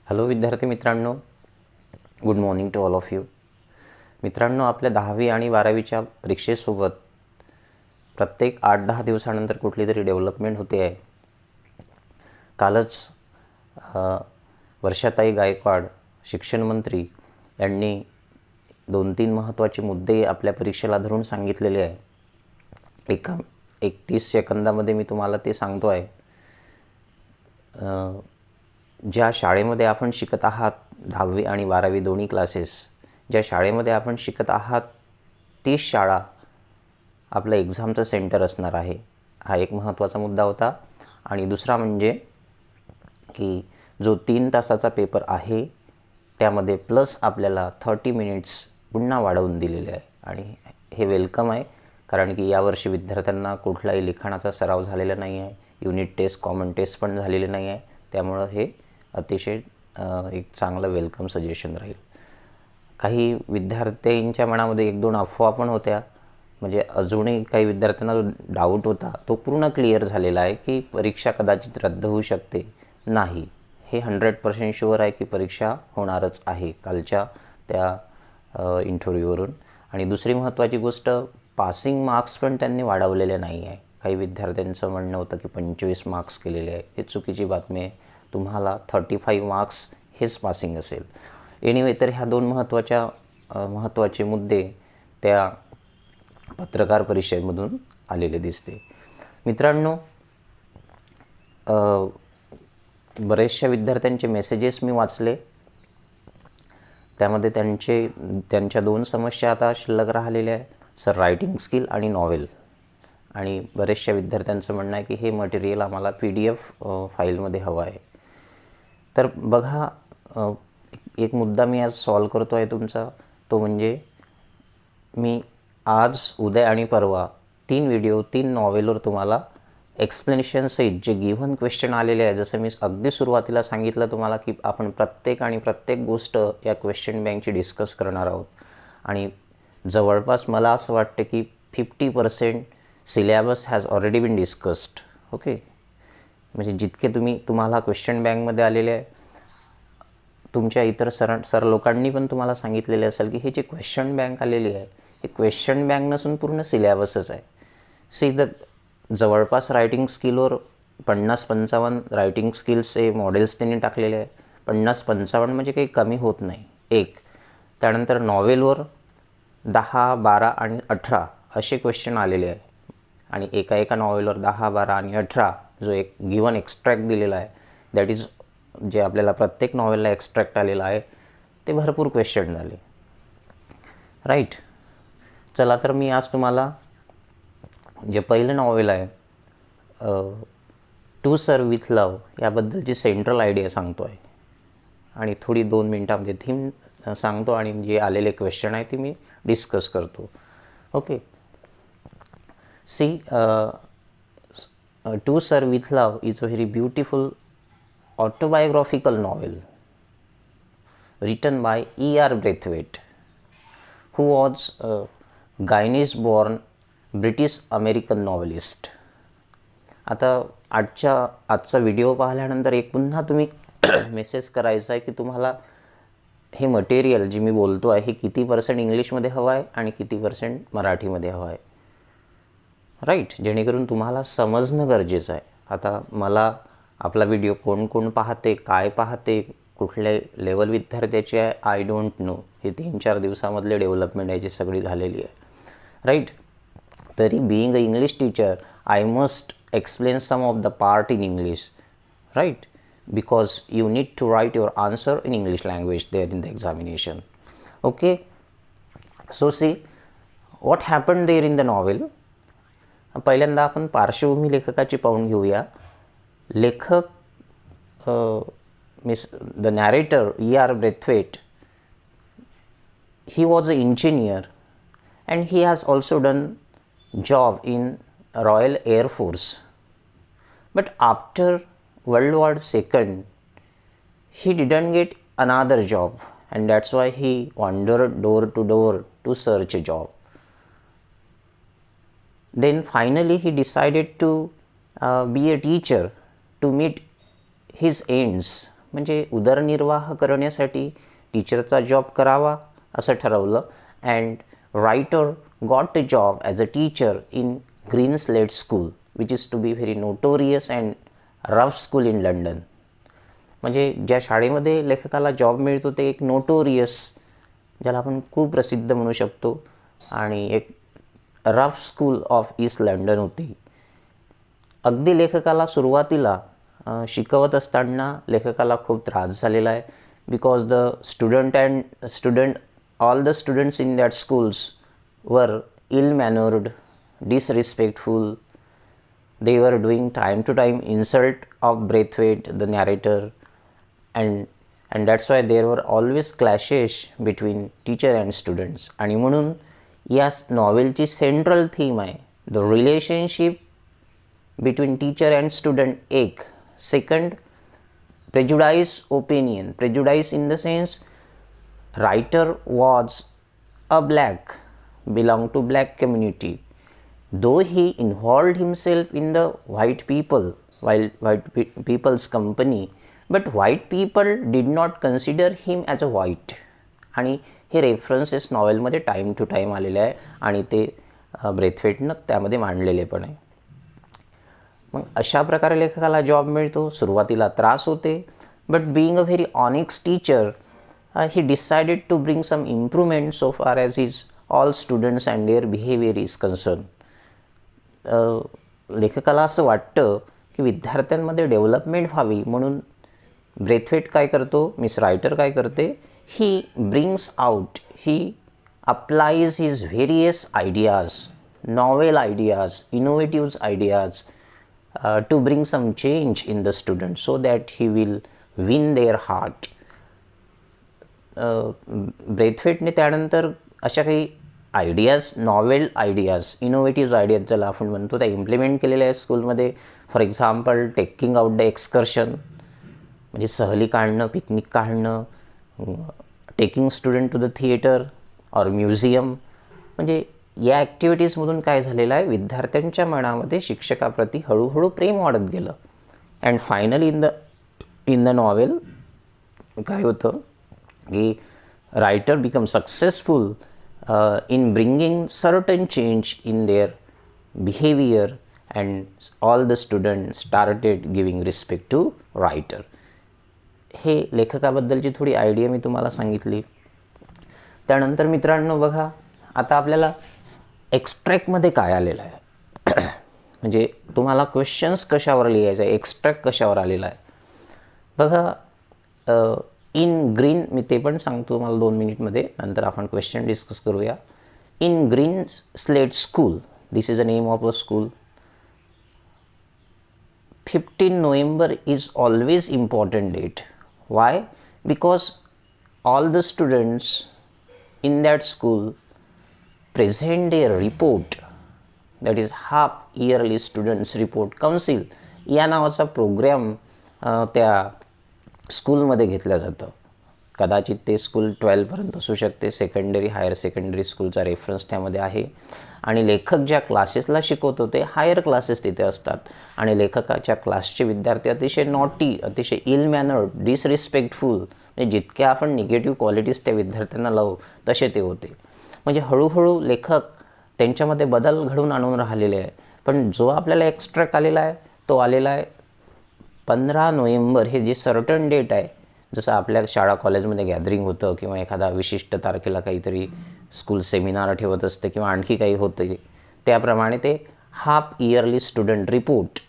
Hello विद्यार्थी मित्रांनो, good morning to all of you. मित्रांनो, आपल्या 10वी आणि 12वीच्या परीक्षेसोबत प्रत्येक 8-10 दिवसानंतर कुठली तरी डेव्हलपमेंट होते आहे. कालच वर्षाताई गायकवाड शिक्षण मंत्री यांनी 2-3 महत्त्वाचे मुद्दे आपल्या परीक्षेला धरून सांगितलेले आहे. 31 सेकंदामध्ये मी तुम्हाला ते सांगतो आहे. ज्या शाळेमध्ये आपण शिकत आहात, 10वी आणि 12वी दोन्ही क्लासेस, ज्या शाळेमध्ये आपण शिकत आहात तीच शाळा आपलं एक्झामचं सेंटर असणार आहे. हा एक महत्त्वाचा मुद्दा होता. आणि दुसरा म्हणजे की जो 3 तासाचा पेपर आहे त्यामध्ये प्लस आपल्याला 30 मिनिट्स पुन्हा वाढवून दिलेले आहे. आणि हे वेलकम आहे, कारण की यावर्षी विद्यार्थ्यांना कुठलाही लिखाणाचा सराव झालेला नाही आहे. युनिट टेस्ट, कॉमन टेस्ट पण झालेले नाही आहे. त्यामुळं हे अतिशय एक चांगलं वेलकम सजेशन राहील. काही विद्यार्थ्यांच्या मनामध्ये 1-2 अफवा पण होत्या. म्हणजे अजूनही काही विद्यार्थ्यांना जो डाऊट होता तो पूर्ण क्लिअर झालेला आहे की परीक्षा कदाचित रद्द होऊ शकते. नाही, हे 100% शुअर आहे की परीक्षा होणारच आहे कालच्या त्या इंटरव्ह्यूवरून. आणि दुसरी महत्त्वाची गोष्ट, पासिंग मार्क्स पण त्यांनी वाढवलेले नाही आहे. काही विद्यार्थ्यांचं म्हणणं होतं की 25 मार्क्स केलेले आहे. हे चुकीची बातमी आहे. तुम्हाला 35 मार्क्स हेच पासिंग असेल. एनिवे, तर ह्या 2 महत्त्वाचे मुद्दे त्या पत्रकार परिषदेमधून आलेले दिसते. मित्रांनो, बरेचशा विद्यार्थ्यांचे मेसेजेस मी वाचले. त्यामध्ये त्यांच्या 2 समस्या आता शिल्लक राहिलेल्या आहे, सर, रायटिंग स्किल आणि नॉवेल. आणि बरेचशा विद्यार्थ्यांचं म्हणणं आहे की हे मटेरियल आम्हाला PDF फाईलमध्ये हवं आहे. तर बघा, एक मुद्दा मी आज सॉल्व करतो आहे तुमचा. तो म्हणजे मी आज, उद्या आणि परवा 3 व्हिडिओ 3 नॉवेलवर तुम्हाला एक्सप्लेनेशनसहित जे गिव्हन क्वेश्चन आलेले आहे, जसं मी अगदी सुरुवातीला सांगितलं तुम्हाला की आपण प्रत्येक गोष्ट या क्वेश्चन बँकची डिस्कस करणार आहोत. आणि जवळपास मला असं वाटतं की 50% syllabus has already been discussed. Okay, म्हणजे जितके तुम्हाला क्वेश्चन बँकमध्ये आलेले आहे, तुमच्या इतर सर लोकांनी पण तुम्हाला सांगितलेले असेल की हे जे क्वेश्चन बँक आलेली आहे हे क्वेश्चन बँक नसून पूर्ण सिलेबसच आहे. जवळपास रायटिंग स्किलवर 50-55 रायटिंग स्किल्सचे मॉडेल्स त्यांनी टाकलेले आहे. 50-55 म्हणजे काही कमी होत नाही. त्यानंतर नॉवेलवर 10, 12 आणि 18 असे क्वेश्चन आलेले आहे. आणि एका नॉवेलवर 10, 12 आणि 18 जो एक गिव्हन एक्स्ट्रॅक्ट दिलेला आहे, दॅट इज जे आपल्याला प्रत्येक नॉवेलला एक्स्ट्रॅक्ट आलेला आहे, ते भरपूर क्वेश्चन झाले. राईट. चला, तर मी आज तुम्हाला जे पहिलं नॉवेल आहे, टू सर विथ लव, याबद्दलची सेंट्रल आयडिया सांगतो आहे. आणि थोडी 2 मिनटामध्ये थीम सांगतो आणि जे आलेले क्वेश्चन आहे ते मी डिस्कस करतो. Okay, see, To Sir with Love is a very beautiful autobiographical novel written by E.R. Braithwaite, who was a Guyanese-born British American novelist. आता आजचा व्हिडिओ पाहिल्यानंतर एक पुन्हा तुम्ही मेसेज करायचा आहे की तुम्हाला हे मटेरियल जे मी बोलतो आहे हे किती % इंग्लिशमध्ये हवं आहे आणि किती % मराठीमध्ये हवं आहे. राईट, जेणेकरून तुम्हाला समजणं गरजेचं आहे. आता मला आपला व्हिडिओ कोण पाहते, काय पाहते, कुठल्या लेवल विद्यार्थ्याचे आहे, आय डोंट नो. हे 3-4 दिवसामधले डेव्हलपमेंट आहे जी सगळी झालेली आहे. राईट. तरी being a English teacher I must explain some of the part in English. Right, because you need to write your answer in English language there in the examination. Okay, so see what happen there in the novel. पहिल्यांदा आपण पार्श्वभूमी लेखकाची पाहून घेऊया. लेखक, the narrator E.R. Braithwaite, he was an engineer and he has also done job in Royal Air Force. But after World War II, he didn't get another job, and that's why he wandered door to door to search a job. Then finally he decided to be a teacher to meet his ends म्हणजे उदरनिर्वाह करण्यासाठी टीचरचा job करावा असं ठरवलं. And writer got a job as a teacher in Greenslade school which is to be very notorious and rough school in London. म्हणजे ज्या शाळेमध्ये लेखकाला जॉब मिळतो ते एक नोटोरियस, ज्याला आपण खूप प्रसिद्ध म्हणू शकतो, आणि एक rough school of east London होती. अगदी लेखकाला सुरुवातीला शिकवत असताना लेखकाला खूप त्रास झालेला आहे, because the student all the students in that schools वर ill mannered, disrespectful. They were doing time to time insult of Braithwaite, the narrator, and that's why there were always clashes between teacher and students. आणि म्हणून या नॉवेलची central theme आहे the relationship between teacher and student. एक second, prejudice opinion. Prejudice in the sense writer was a black, belong to black community, though he involved himself in the white people's company, but white people did not consider him as a white. आणि हे references नॉवेलमध्ये time to time आलेले आहे आणि ते ब्रेथवेटनं त्यामध्ये मांडलेले पण आहे. मग अशा प्रकारे लेखकाला जॉब मिळतो. सुरुवातीला त्रास होते, but being a very honest teacher he decided to bring some improvement so far as his all students and their behavior is concerned. लेखकाला असं वाटतं की विद्यार्थ्यांमध्ये डेव्हलपमेंट व्हावी म्हणून ब्रेथवेट काय करतो, मिस रायटर काय करते, he brings out, he applies his various ideas, novel ideas, innovative ideas to bring some change in the student so that he will win their heart. ब्रेथवेटने त्यानंतर अशा काही ideas, novel ideas, innovative ideas ज्याला आपण म्हणतो, त्या implement केलेल्या आहे स्कूलमध्ये. For example taking out the excursion, म्हणजे सहली काढणं, पिकनिक काढणं, taking student to the theatre or museum. म्हणजे या ॲक्टिव्हिटीजमधून काय झालेलं आहे, विद्यार्थ्यांच्या मनामध्ये शिक्षकाप्रती हळूहळू प्रेम वाढत गेलं. And finally in the novel काय होतं की writer become successful in bringing certain change in their behavior and all the students started giving respect to writer. हे लेखकाबद्दलची थोडी आयडिया मी तुम्हाला सांगितली. त्यानंतर मित्रांनो बघा, आता आपल्याला एक्स्ट्रॅक्टमध्ये काय आलेलं आहे म्हणजे तुम्हाला क्वेश्चन्स कशावर लिहायचं आहे, एक्स्ट्रॅक्ट कशावर आलेला आहे बघा. इन ग्रीन, मी ते पण सांगतो तुम्हाला 2 मिनिटमध्ये, नंतर आपण क्वेश्चन डिस्कस करूया. In Greenslade school, this is a name of a school. 15 November is always important date. Why? Because all the students in that school present their report, that is half yearly students report. council या नावाचा programme त्या स्कूलमध्ये घेतलं जातं. कदाचित ते school 12पर्यंत असू शकते. सेकंडरी, हायर सेकंडरी स्कूलचा रेफरन्स त्यामध्ये आहे. आणि लेखक ज्या क्लासेसला शिकवतो ते हायर क्लासेस तिथे असतात. आणि लेखकाच्या क्लासचे विद्यार्थी अतिशय नॉटी, अतिशय इल मॅनर्ड, डिसरिस्पेक्टफुल, म्हणजे जितक्या आपण निगेटिव्ह क्वालिटीज त्या विद्यार्थ्यांना लावू तसे ते होते. म्हणजे हळूहळू लेखक त्यांच्यामध्ये बदल घडवून आणून राहिलेले आहे. पण जो आपल्याला एक्स्ट्रॅक्ट आलेला आहे तो आलेला आहे 15 नोव्हेंबर. हे जे सर्टन डेट आहे, जसं आपल्या शाळा कॉलेजमध्ये गॅदरिंग होतं किंवा एखादा विशिष्ट तारखेला काहीतरी स्कूल सेमिनार ठेवत असते किंवा आणखी काही होतं, त्याप्रमाणे ते हाफ इयरली स्टुडंट रिपोर्ट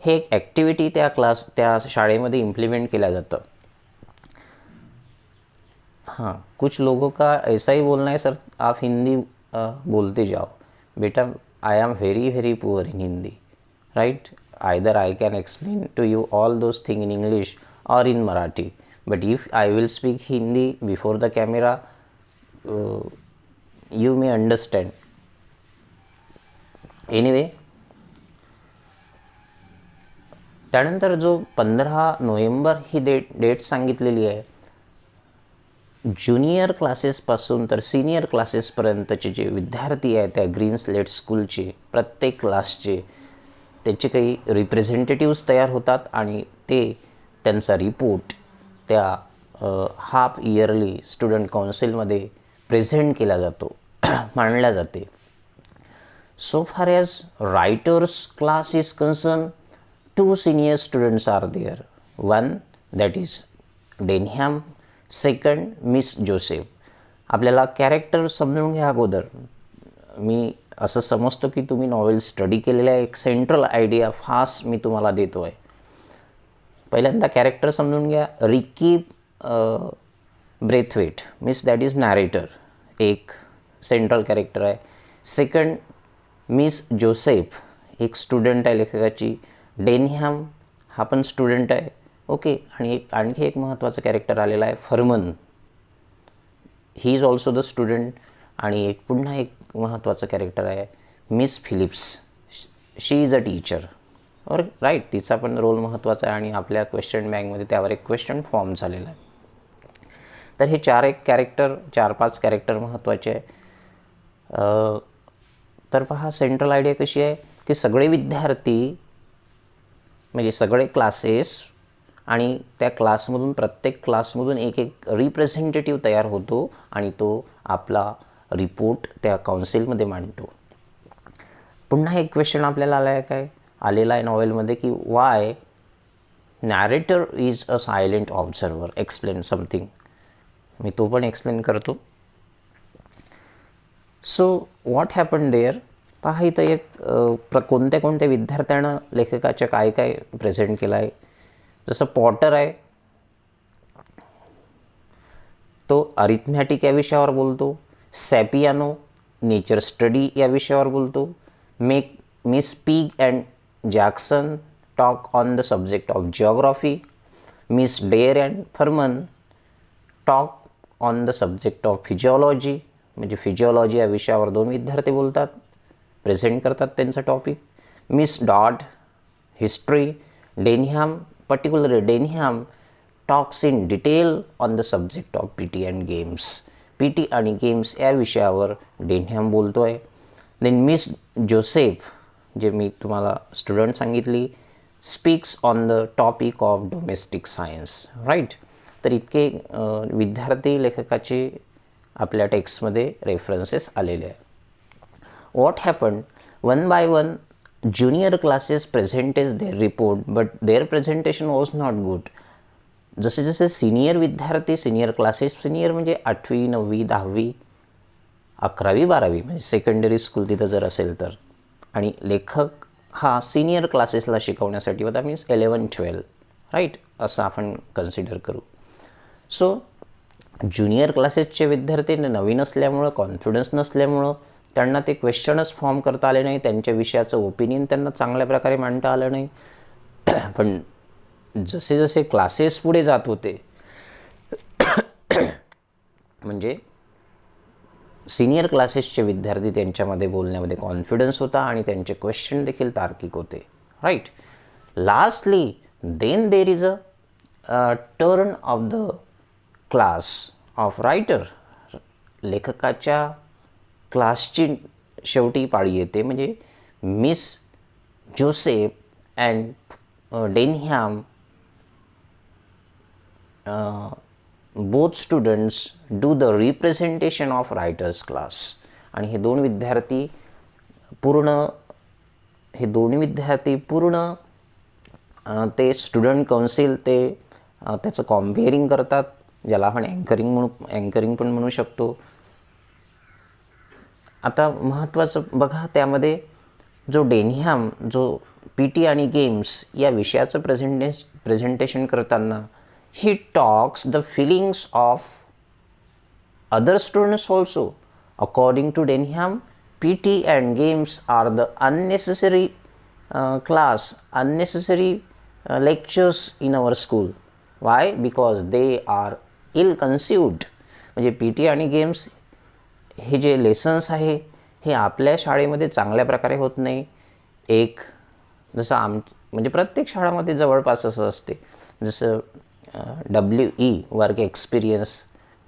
हे एक ॲक्टिव्हिटी त्या शाळेमध्ये इम्प्लिमेंट केल्या जातं. हाँ, कुछ लोगों का ऐसा ही बोलना है सर आप हिंदी बोलते जाओ. बेटा, I am very very poor in Hindi, right? Either I can explain to you all those things in English or in Marathi, but if I will speak Hindi before the camera, you may understand. Anyway, त्यानंतर जो 15 November ही date सांगितलेली आहे, junior क्लासेसपासून तर senior क्लासेसपर्यंतचे जे विद्यार्थी आहेत त्या green slate स्कूलचे, प्रत्येक क्लासचे त्याचे काही रिप्रेझेंटेटिव्स तयार होतात आणि ते त्यांचा रिपोर्ट त्या हाफ इयरली स्टुडंट काउन्सिलमध्ये प्रेझेंट केला जातो, मांडला जाते. सो फार as writers class is concern, 2 senior students are there. One that is Denham, second miss Joseph. आपल्याला कॅरेक्टर समजून घ्या अगोदर. मी असं समजतो की तुम्ही नॉवेल स्टडी केलेला आहे. एक सेंट्रल आयडिया फास्ट मी तुम्हाला देतो आहे. पहिल्यांदा कॅरेक्टर समजून घ्या. Ricky Braithwaite means that is narrator, एक सेंट्रल कॅरेक्टर आहे. सेकंड मिस जोसेफ, एक स्टुडंट आहे लेखकाची. डेनहॅम हा पण स्टुडंट आहे. ओके. आणि आणखी एक महत्त्वाचं कॅरेक्टर आलेलं आहे Fernman, he is also the student. आणि पुन्हा एक महत्त्वाचं कॅरेक्टर आहे Miss Phillips, she is a teacher. और राईट, तिचा पण रोल महत्त्वाचा आहे आणि आपल्या क्वेश्चन बँकमध्ये त्यावर एक क्वेश्चन फॉर्म झालेला आहे. तर हे 4-5 कॅरेक्टर महत्त्वाचे आहे. तर पहा सेंट्रल आयडिया कशी आहे की सगळे विद्यार्थी म्हणजे सगळे क्लासेस आणि त्या क्लासमधून प्रत्येक क्लासमधून एक रिप्रेझेंटेटिव्ह तयार होतो आणि तो आपला रिपोर्ट त्या काउन्सिलमध्ये मांडतो. पुन्हा एक क्वेश्चन आपल्याला आलेला आहे नॉवेलमध्ये की why narrator is a silent observer, explain something. मी तो पण एक्सप्लेन करतो. सो व्हॉट हॅपन देअर, पहा इथं एक कोणत्या विद्यार्थ्यानं लेखकाच्या काय प्रेझेंट केलं आहे. जसं पॉटर आहे, तो अरिथमॅटिक या विषयावर बोलतो. सॅपियानो नेचर स्टडी या विषयावर बोलतो. Miss Pegg and Jackson talk on the subject of geography. Miss Dare and Fernman talk on the subject of physiology, म्हणजे फिजिओलॉजी या विषयावर 2 विद्यार्थी बोलतात, प्रेझेंट करतात त्यांचा topic. Miss dot history. Denham, particularly Denham talks in detail on the subject of P T and games. P T आणि games या विषयावर डेनहॅम बोलतो आहे. देन मिस जोसेफ, जे मी तुम्हाला स्टुडंट सांगितली, speaks on the topic of domestic science. Right. तर इतके विद्यार्थी लेखकाचे आपल्या टेक्स्टमध्ये रेफरन्सेस आलेले आहे. What happen, 1 by 1 junior classes presents their report but their presentation was not good. जसे जसे सिनियर विद्यार्थी, सिनियर क्लासेस, सिनियर म्हणजे 8वी 9वी 10वी 11वी 12वी म्हणजे सेकंडरी स्कूल तिथं जर असेल तर, आणि लेखक हा सिनियर क्लासेसला शिकवण्यासाठी होता, मीन्स 11-12. राईट, असं आपण कन्सिडर करू. सो ज्युनियर क्लासेसचे विद्यार्थी नवीन असल्यामुळं, कॉन्फिडन्स नसल्यामुळं त्यांना ते क्वेश्चनच फॉर्म करता आले नाही. त्यांच्या विषयाचं ओपिनियन त्यांना चांगल्या प्रकारे मांडता आलं नाही. पण जसे जसे क्लासेस पुढे जात होते म्हणजे सिनियर क्लासेसचे विद्यार्थी, त्यांच्यामध्ये बोलण्यामध्ये कॉन्फिडन्स होता आणि त्यांचे क्वेश्चन देखील तार्किक होते. Right. Lastly then there is a turn of the class of writer. लेखकाच्या क्लासची शेवटी पाळी येते, म्हणजे Miss Joseph and Denham both students do the representation of writer's class. आणि हे दोन्ही विद्यार्थी पूर्ण ते स्टुडंट काउन्सिल ते त्याचं कॉम्पेअरिंग करतात, ज्याला आपण अँकरिंग पण म्हणू शकतो. आता महत्त्वाचं बघा, त्यामध्ये जो डेनहॅम जो पी टी आणि गेम्स या विषयाचं प्रेझेंटेशन करताना he talks the feelings of other students also. According to Denham, P T and games are the unnecessary class, unnecessary lectures in our school. Why? Because they are ill conceived. म्हणजे P T आणि games हे जे lessons आहे हे आपल्या शाळेमध्ये चांगल्या प्रकारे होत नाही. एक जसं म्हणजे प्रत्येक शाळामध्ये जवळपास असं असते, जसं WE वर्क एक्सपिरियन्स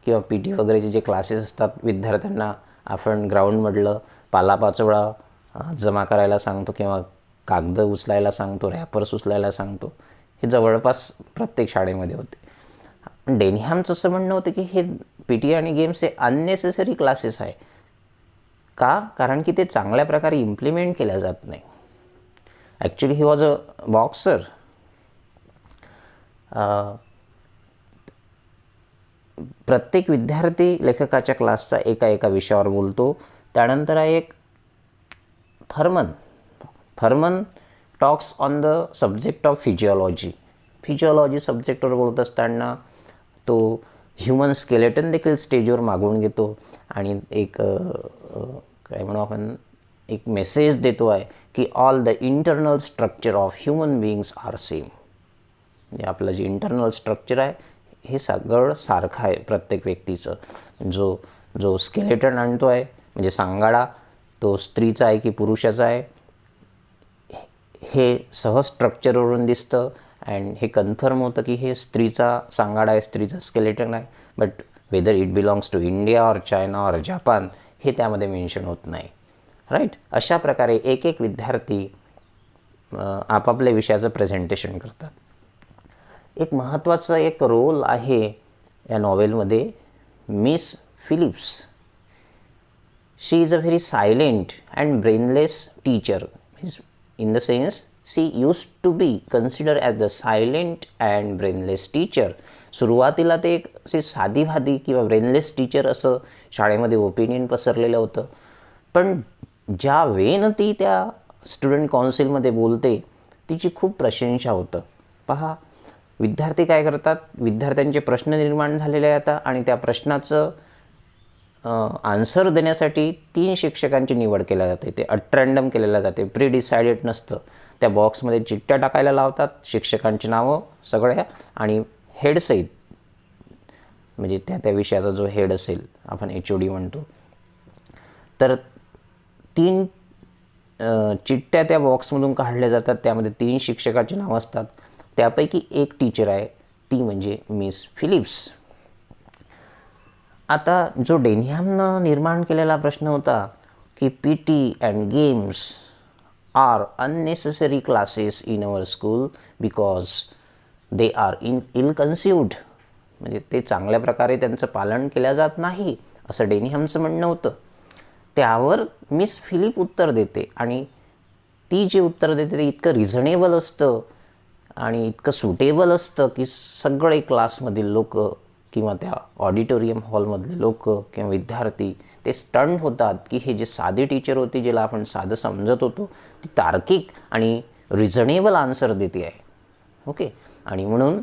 किंवा पी टी वगैरेचे जे क्लासेस असतात, विद्यार्थ्यांना आपण ग्राउंडमधलं पालापाचोळा जमा करायला सांगतो किंवा कागद उचलायला सांगतो, रॅपर्स उचलायला सांगतो, हे जवळपास प्रत्येक शाळेमध्ये होते. डेनिहॅमचं असं म्हणणं होतं की हे पी टी आणि गेम्स हे अननेसेसरी क्लासेस आहे. का? कारण की ते चांगल्या प्रकारे इम्प्लिमेंट केल्या जात नाही. Actually he was a boxer. प्रत्येक विद्यार्थी लेखकाच्या क्लासचा एका विषयावर बोलतो. त्यानंतर आहे एक Fernman talks on the subject of physiology सब्जेक्टवर बोलत असताना तो ह्युमन स्केलेटन देखील स्टेजवर मागवून घेतो आणि एक काय म्हणू आपण, एक मेसेज देतो आहे की all the internal structure of human beings are same. म्हणजे आपलं जे इंटरनल स्ट्रक्चर आहे हे सगळं सारखं आहे प्रत्येक व्यक्तीचं. जो स्केलेटन आणतो आहे म्हणजे सांगाडा, तो स्त्रीचा आहे की पुरुषाचा आहे हे सहज स्ट्रक्चरवरून दिसतं. अँड हे कन्फर्म होतं की हे स्त्रीचा सांगाडा आहे, स्त्रीचा स्केलेटन आहे. But whether it belongs to India or China or Japan हे त्यामध्ये मेन्शन होत नाही. राईट. अशा प्रकारे एक विद्यार्थी आपापल्या विषयाचं प्रेझेंटेशन करतात. एक महत्त्वाचा एक रोल आहे या नॉवेलमध्ये Miss Phillips. She is a very silent and brainless teacher. In the sense she use to be consider as the silent and brainless teacher. सुरुवातीला ते एक असे साधीभादी किंवा ब्रेनलेस टीचर असं शाळेमध्ये ओपिनियन पसरलेलं होतं. पण ज्या वेळेनं ती त्या स्टुडंट काउन्सिलमध्ये बोलते तिची खूप प्रशंसा होतं. पहा, विद्यार्थी काय करतात, विद्यार्थ्यांचे प्रश्न निर्माण झालेले आहेत आणि त्या प्रश्नाचं आन्सर देण्यासाठी 3 शिक्षकांची निवड केल्या जाते. ते ॲट रँडम केलेलं जाते, प्री डिसायडेड नसतं. त्या बॉक्समध्ये चिठ्ठ्या टाकायला लावतात, शिक्षकांची नावं सगळ्या आणि हेडसहित, म्हणजे त्या विषयाचा जो हेड असेल, आपण HOD म्हणतो. तर 3 चिठ्ठ्या त्या बॉक्समधून काढल्या जातात. त्यामध्ये 3 शिक्षकाची नावं असतात. त्यापैकी एक टीचर आहे, ती म्हणजे मिस फिलिप्स. आता जो डेनिहॅमनं निर्माण केलेला प्रश्न होता की PT and games are unnecessary classes in our school because they are ill conceived, म्हणजे ते चांगल्या प्रकारे त्यांचं पालन केलं जात नाही असं डेनिहॅमचं म्हणणं होतं. त्यावर मिस फिलिप उत्तर देते आणि ती जे उत्तर देते ते इतकं रिझनेबल असतं आणि इतकं सुटेबल असतं की सगळे क्लासमधील लोक किंवा त्या ऑडिटोरियम हॉलमधले लोक किंवा विद्यार्थी ते स्टंट होतात की हे जे साधी टीचर होती, जिला आपण साधं समजत होतो, ती तार्किक आणि रिझनेबल आन्सर देते आहे. ओके. आणि म्हणून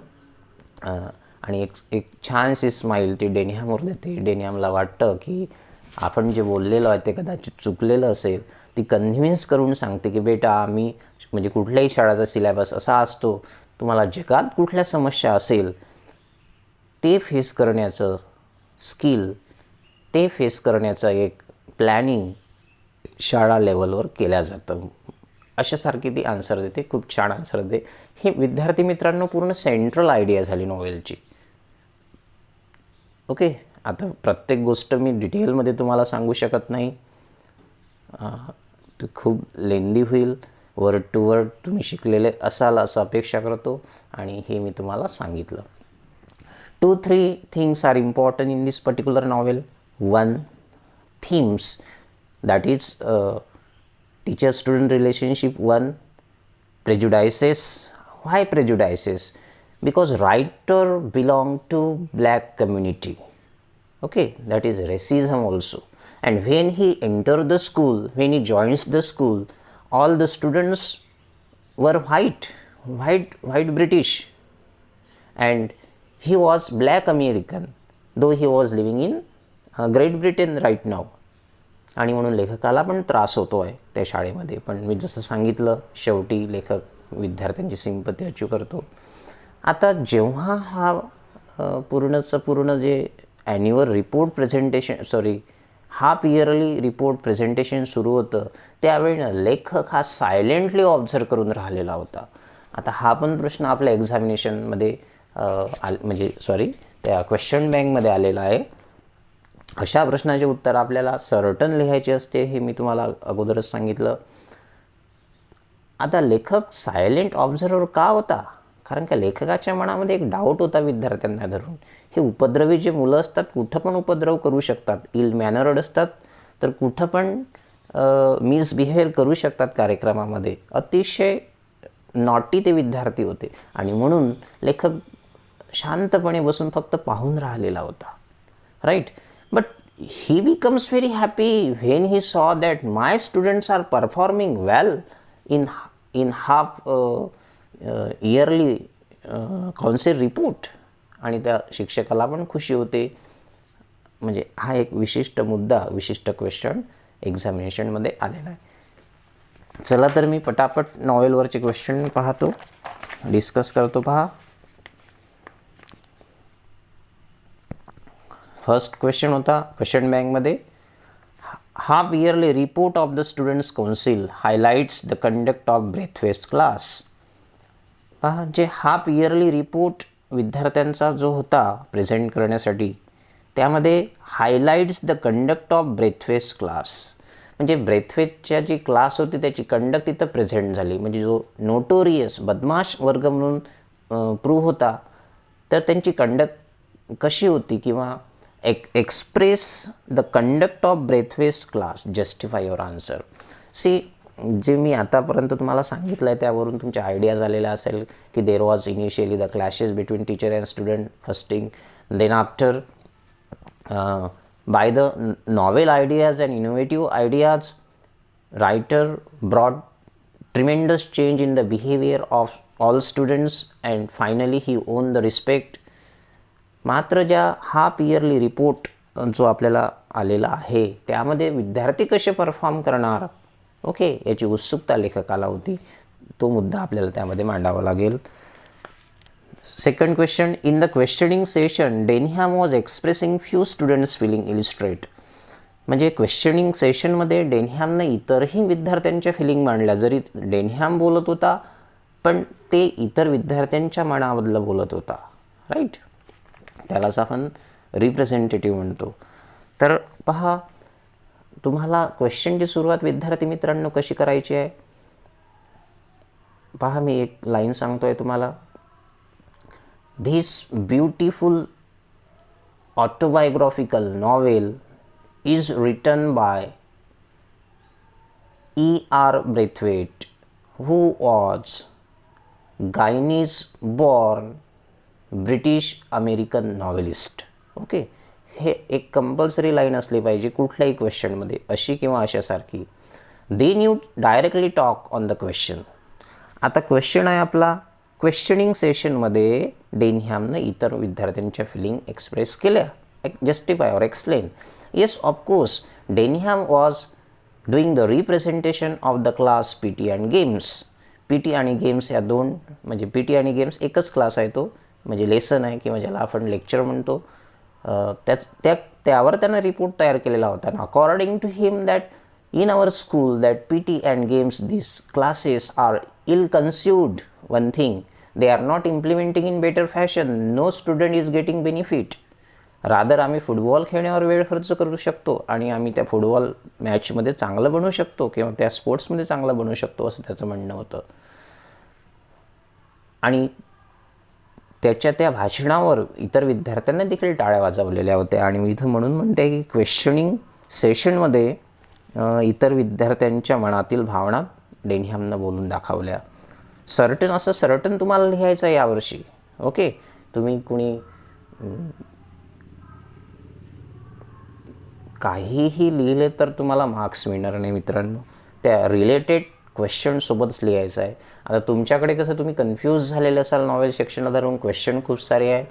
आणि एक छानशी स्माईल ती डेनिहॅमवर देते. डेनिहॅमला वाटतं की आपण जे बोललेलो आहे ते कदाचित चुकलेलं असेल. ती कन्व्हिन्स करून सांगते की बेटा, आम्ही म्हणजे कुठल्याही शाळेचा सिलेबस असा असतो, तुम्हाला जगात कुठल्या समस्या असेल ते फेस करण्याचं स्किल, ते फेस करण्याचं एक प्लॅनिंग शाळा लेवलवर केल्या जातं. अशासारखी ती आन्सर देते. खूप छान आन्सर देते. हे विद्यार्थी मित्रांनो पूर्ण सेंट्रल आयडिया झाली नॉवेलची. ओके. आता प्रत्येक गोष्ट मी डिटेलमध्ये तुम्हाला सांगू शकत नाही, ते खूप लेंदी होईल. वर्ड टू वर्ड तुम्ही शिकलेले असाल असं अपेक्षा करतो आणि हे मी तुम्हाला सांगितलं. 2-3 things are important in this particular novel. One, themes, that is teacher-student relationship. 1, prejudices. Why prejudices? Because writer belong to black community. Okay, that is racism also. And when he entered the school, when he joins the school, all the students were white British, and he was black American, though he was living in Great Britain right now. आणि म्हणून लेखकाला पण त्रास होतो आहे त्या शाळेमध्ये. पण मी जसं सांगितलं, शेवटी लेखक विद्यार्थ्यांची सिंपती अचीव करतो. आता जेव्हा हा पूर्ण जे annual report presentation half yearly report presentation सुरू होतं, त्यावेळेला लेखक हा सायलेंटली ऑब्झर्व करून राहिलेला होता. आता हा पण प्रश्न आपल्या एक्झामिनेशनमध्ये त्या क्वेश्चन बँकमध्ये आलेला आहे. अशा प्रश्नाचे उत्तर आपल्याला सर्टन लिहायचे असते, हे मी तुम्हाला अगोदरच सांगितलं. आता लेखक सायलेंट ऑब्झर्वर का होता? कारण का लेखकाच्या मनामध्ये एक डाऊट होता विद्यार्थ्यांना धरून. हे उपद्रवी जे मुलं असतात कुठं पण उपद्रव करू शकतात, इल मॅनर्ड असतात, तर कुठं पण मिसबिहेव करू शकतात कार्यक्रमामध्ये. अतिशय नॉटी ते विद्यार्थी होते आणि म्हणून लेखक शांतपणे बसून फक्त पाहून राहिलेला होता, right. But he becomes very happy when he saw that my students are performing well in half yearly council report. आणि त्या शिक्षकाला पण खुशी होते. म्हणजे हा एक विशिष्ट मुद्दा, विशिष्ट क्वेश्चन एक्झामिनेशनमध्ये आलेला आहे. चला तर मी पटापट नॉवेलवरचे क्वेश्चन पाहतो, डिस्कस करतो. पहा, फर्स्ट क्वेश्चन होता क्वेश्चन बँकमध्ये, half yearly report of the students council highlights the conduct of Braithwaite class. पहा, जे हाफ इयरली रिपोर्ट विद्यार्थ्यांचा जो होता प्रेझेंट करण्यासाठी, त्यामध्ये highlights the conduct of Braithwaite class, म्हणजे ब्रेथवेस्टच्या जी क्लास होती त्याची कंडक्ट तिथं प्रेझेंट झाली. म्हणजे जो नोटोरियस बदमाश वर्ग म्हणून प्रूव्ह होता, तर त्यांची कंडक्ट कशी होती, किंवा express the conduct of Braithwaite class, justify your answer. See, जे मी आतापर्यंत तुम्हाला सांगितलं आहे त्यावरून तुमच्या आयडिया झालेला असेल की there was initially the clashes between teacher and student first thing, then after by the novel ideas and innovative ideas, writer brought tremendous change in the behavior of all students and finally he won the respect. मात्र ज्या half yearly report जो आपल्याला आलेला आहे त्यामध्ये विद्यार्थी कसे perform करणार, ओके, याची उत्सुकता लेखकाला होती. तो मुद्दा आपल्याला त्यामध्ये मांडावा लागेल. Second question, in the questioning session, Denham was expressing few students feeling illustrate. म्हणजे क्वेश्चनिंग सेशनमध्ये डेनहॅमने इतरही विद्यार्थ्यांच्या फिलिंग मांडल्या. जरी डेनहॅम बोलत होता पण ते इतर विद्यार्थ्यांच्या मनामधलं बोलत होता, राईट. त्यालाच आपण रिप्रेझेंटेटिव्ह म्हणतो. तर पहा, तुम्हाला क्वेश्चनची सुरुवात विद्यार्थी मित्रांनो कशी करायची आहे. पहा, मी एक लाईन सांगतो आहे तुम्हाला. This beautiful autobiographical novel is written by E.R. Braithwaite, who was Guyanese-born British American novelist. Okay, हे एक कंपल्सरी लाईन असली पाहिजे कुठल्याही क्वेश्चनमध्ये, अशी किंवा अशासारखी. Then you directly talk on the question. आता क्वेश्चन आहे आपला, क्वेश्चनिंग सेशनमध्ये डेनहॅमनं इतर विद्यार्थ्यांच्या फिलिंग एक्सप्रेस केल्या, justify or explain. Yes, of course Denham was doing the representation of the class P T and games. P T आणि गेम्स या दोन, म्हणजे पी टी आणि गेम्स एकच क्लास आहे तो, म्हणजे लेसन आहे किंवा ज्याला आपण लेक्चर म्हणतो. त्यावर त्यानं रिपोर्ट तयार केलेला होता. According to him that in our school that PT and games, these classes are ill conceived. One thing, they are not implementing in better fashion. No student is getting benefit. Rather आम्ही football खेळण्यावर वेळ खर्च करू शकतो आणि आम्ही त्या football मॅचमध्ये चांगलं बनवू शकतो किंवा त्या स्पोर्ट्समध्ये चांगलं बनवू शकतो, असं त्याचं म्हणणं होतं. आणि त्याच्या त्या भाषणावर इतर विद्यार्थ्यांना देखील टाळ्या वाजवलेल्या होत्या. आणि मी इथं म्हणून म्हणते की क्वेश्चनिंग सेशनमध्ये इतर विद्यार्थ्यांच्या मनातील भावना डेनहॅमनं बोलून दाखवल्या. सर्टन, असं सर्टन तुम्हाला लिहायचं आहे यावर्षी. ओके, तुम्ही कुणी काहीही लिहिले तर तुम्हाला मार्क्स मिळणार नाही मित्रांनो. त्या रिलेटेड क्वेश्चनसोबतच लिहायचं आहे. आता तुमच्याकडे कसं तुम्ही कन्फ्यूज झालेले असाल नॉवेल सेक्शनला धरून, क्वेश्चन खूप सारे आहे.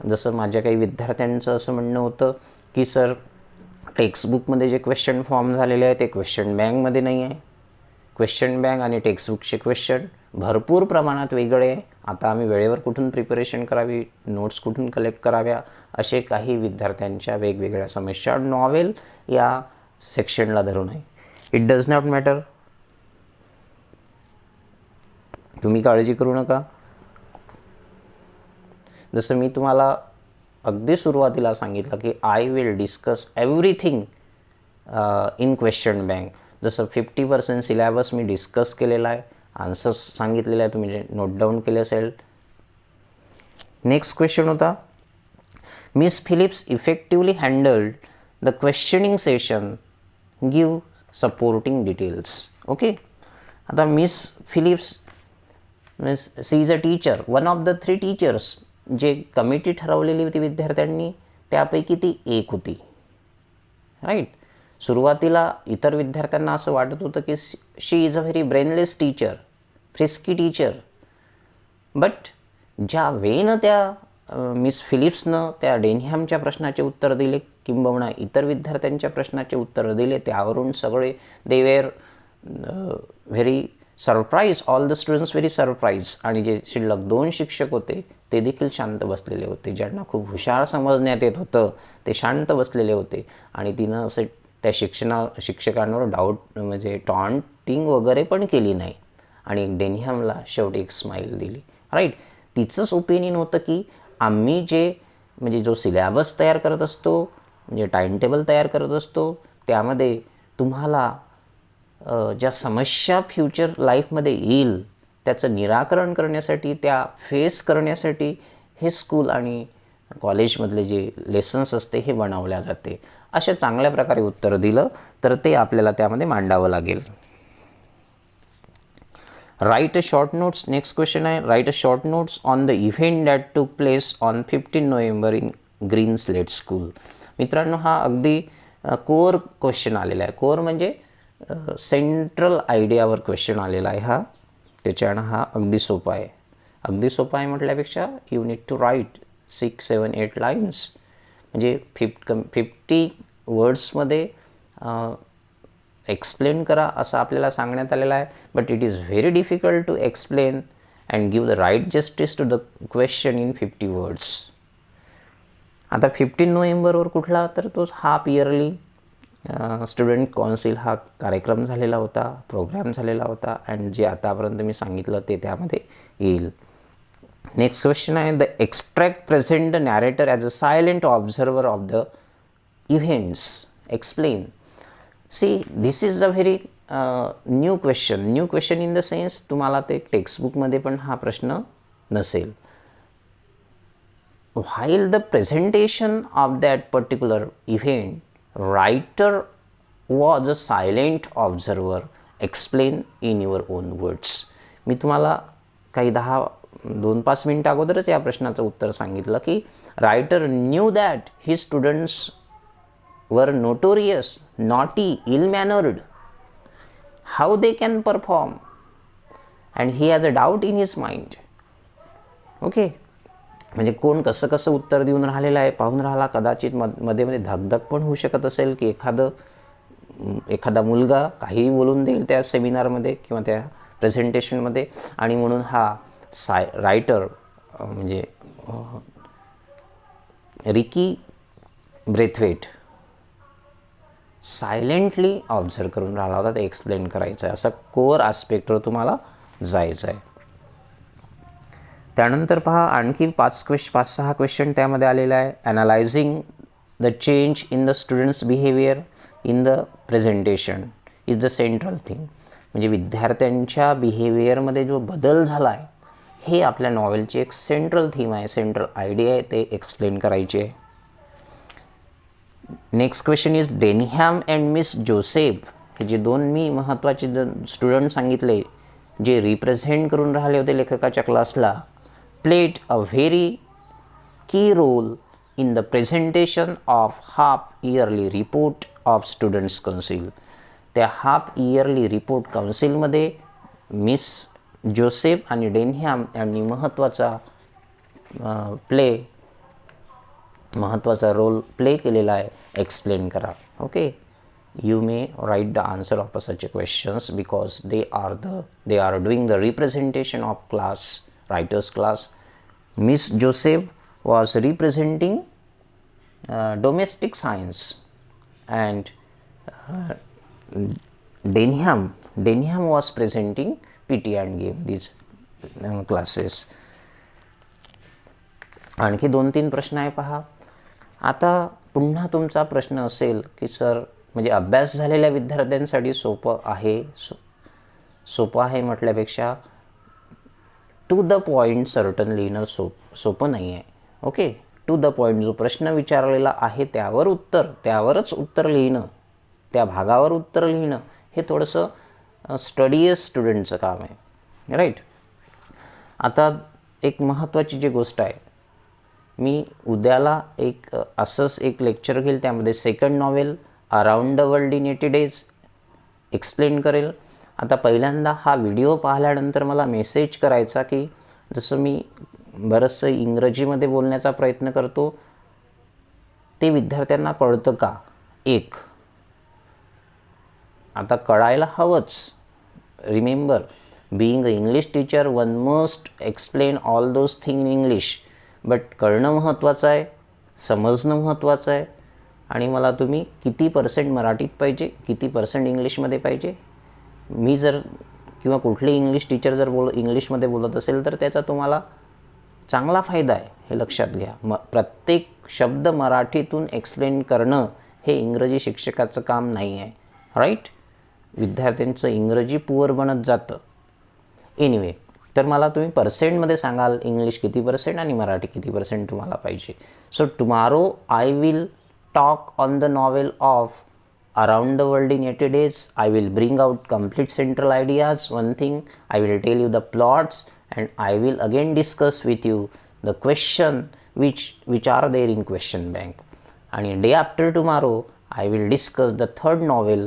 जसं माझ्या काही विद्यार्थ्यांचं असं म्हणणं होतं की सर टेक्स्टबुकमध्ये जे क्वेश्चन फॉर्म झालेले आहे ते क्वेश्चन बँकमध्ये नाही आहे. क्वेश्चन बँक आणि टेक्स्टबुकचे क्वेश्चन भरपूर प्रमाणात वेगळे आहे. आता आम्ही वेळेवर कुठून प्रिपरेशन करावी, नोट्स कुठून कलेक्ट कराव्या, असे काही विद्यार्थ्यांच्या वेगवेगळ्या समस्या नॉवेल या सेक्शनला धरून आहे. इट डज नॉट मॅटर, तुम्ही काळजी करू नका. जसं मी तुम्हाला अगदी सुरुवातीला सांगितलं की I will discuss everything in question bank. जसं 50% सिलेबस मी डिस्कस केलेला आहे, आन्सर्स सांगितलेले आहे, तुम्ही जे नोट डाऊन केले असेल नेक्स्ट क्वेश्चन होता, Miss Phillips effectively handled the questioning session, give supporting details. Okay, आता Miss Phillips means she is a teacher, one of the 3 teachers जे कमिटी ठरवलेली होती विद्यार्थ्यांनी त्यापैकी ती एक होती. राईट. सुरुवातीला इतर विद्यार्थ्यांना असं वाटत होतं की she is a very brainless teacher, frisky teacher. But ज्या वेळेनं त्या मिस फिलिप्सनं त्या डेनहॅमच्या प्रश्नाचे उत्तर दिले, किंबहुना इतर विद्यार्थ्यांच्या प्रश्नाचे उत्तर दिले, त्यावरून सगळे they were very surprise, all the students very surprise. आणि जे शिल्लक 2 शिक्षक होते ते देखील शांत बसलेले होते. ज्यांना खूप हुशार समजण्यात येत होतं ते शांत बसलेले होते. आणि तिनं असे त्या शिक्षकांवर डाऊट म्हणजे टॉन्टिंग वगैरे पण केली नाही. आणि डेनहॅमला शेवटी एक स्माईल दिली. राईट. तिचंच ओपिनियन होतं की आम्ही जे म्हणजे जो सिलॅबस तयार करत असतो, म्हणजे टाईम टेबल तयार करत असतो, त्यामध्ये तुम्हाला ज्या समस्या फ्युचर लाईफमध्ये येईल त्याचं निराकरण करण्यासाठी, त्या फेस करण्यासाठी हे स्कूल आणि कॉलेजमधले जे लेसन्स असते हे बनवल्या जाते. अशा चांगल्या प्रकारे उत्तर दिलं तर ते आपल्याला त्यामध्ये मांडावं लागेल. Write a short notes. Next question आहे, write a short notes on the event that took place on 15 November in Greenslade school. मित्रांनो, हा अगदी कोर क्वेश्चन आलेला आहे. कोर म्हणजे सेंट्रल आयडियावर क्वेश्चन आलेला आहे हा. त्याच्यानं हा अगदी सोपा आहे. अगदी सोपा आहे म्हटल्यापेक्षा you need to write 6, 7, 8 lines, म्हणजे 50 वर्ड्समध्ये एक्सप्लेन करा असं आपल्याला सांगण्यात आलेलं आहे. But it is very difficult to explain and give the right justice to the question in 50 words. आता 15 नोव्हेंबरवर कुठला, तर तो हाफ इयरली स्टुडंट कौन्सिल हा कार्यक्रम झालेला होता, प्रोग्राम झालेला होता. अँड जे आतापर्यंत मी सांगितलं ते त्यामध्ये येईल. नेक्स्ट क्वेश्चन आहे, the extract present the narrator as a silent observer of the events, explain. See this is a very new question in the sense तुम्हाला ते टेक्स्टबुकमध्ये पण हा प्रश्न नसेल. While the presentation of that particular event, writer was a silent observer. Explain in your own words. मी तुम्हाला काही 2-5 minute अगोदरच या प्रश्नाचं उत्तर सांगितलं की रायटर न्यू दॅट ही students were notorious, naughty, ill mannered, how they can perform, and he has a doubt in his mind. Okay, म्हणजे कोण कसं कसं उत्तर देऊन राहिलेलं आहे पाहून राहिला. कदाचित मध्ये मध्ये धगधग पण होऊ शकत असेल की एखादा मुलगा काहीही बोलून देईल त्या सेमिनारमध्ये किंवा त्या प्रेझेंटेशनमध्ये. आणि म्हणून हा रायटर म्हणजे रिकी ब्रेथवेट सायलेंटली ऑब्झर्व करून राहिला होता, ते एक्सप्लेन करायचं आहे. असं कोर आस्पेक्टवर तुम्हाला जायचं आहे. त्यानंतर पहा आणखी 5-6 क्वेश्चन त्यामध्ये आलेला आहे. Analysing the change in the students behaviour in the presentation is the central thing. म्हणजे विद्यार्थ्यांच्या बिहेवियरमध्ये जो बदल झाला आहे हे आपल्या नॉवेलची एक सेंट्रल थीम आहे, सेंट्रल आयडिया आहे, ते एक्सप्लेन करायचे आहे. Next question is Denham and Miss Joseph, हे जे 2 मी महत्त्वाचे स्टुडंट सांगितले जे रिप्रेझेंट करून राहिले होते लेखकाच्या क्लासला, played a very key role in the presentation of half-yearly report of Students' Council. त्या हाफ-इयरली रिपोर्ट काउन्सिलमध्ये मिस जोसेफ आणि डेनहॅम यांनी महत्त्वाचा रोल प्ले केलेला आहे. एक्सप्लेन करा. Okay, you may write the answer of such questions because they are doing the representation of class, writers class. Miss Joseph was representing domestic science and Denham was presenting PT and game these classes. आणखी 2-3 प्रश्न आहे पहा. आता पुन्हा तुमचा प्रश्न असेल की सर म्हणजे अभ्यास झालेल्या विद्यार्थ्यांसाठी सोपं आहे म्हटल्यापेक्षा टू द पॉईंट सर्टन लिहिणं सोपं नाही आहे. ओके, टू द पॉईंट जो प्रश्न विचारलेला आहे त्यावरच उत्तर लिहिणं, त्या भागावर उत्तर लिहिणं हे थोडंसं स्टडीयस स्टुडंटचं काम आहे. राईट. आता एक महत्त्वाची जी गोष्ट आहे, मी उद्याला असंच एक लेक्चर घेईल, त्यामध्ये second novel around the world in 80 days explain करेल. आता पहिल्यांदा हा व्हिडिओ पाहिल्यानंतर मला मेसेज करायचा की जसं मी बरंचसं इंग्रजीमध्ये बोलण्याचा प्रयत्न करतो ते विद्यार्थ्यांना कळतं का. आता कळायला हवंच. Remember, being a English teacher one must explain all those thing in English. But कळणं महत्त्वाचं आहे, समजणं महत्त्वाचं आहे. आणि मला तुम्ही किती % मराठीत पाहिजे, किती % इंग्लिशमध्ये पाहिजे. मी जर किंवा कुठले इंग्लिश टीचर जर इंग्लिशमध्ये बोलत असेल तर त्याचा तुम्हाला चांगला फायदा आहे, हे लक्षात घ्या. प्रत्येक शब्द मराठीतून एक्सप्लेन करणं हे इंग्रजी शिक्षकाचं काम नाही आहे. राईट. विद्यार्थ्यांचं इंग्रजी पुअर बनत जातं. एनिवे, तर मला तुम्ही पर्सेंटमध्ये सांगाल इंग्लिश किती % आणि मराठी किती % तुम्हाला पाहिजे. So tomorrow I will talk on the novel of Around the World in 80 Days. I will bring out complete central ideas. One thing, I will tell you the plots and I will again discuss with you the question which are there in question bank. And day after tomorrow, I will discuss the third novel,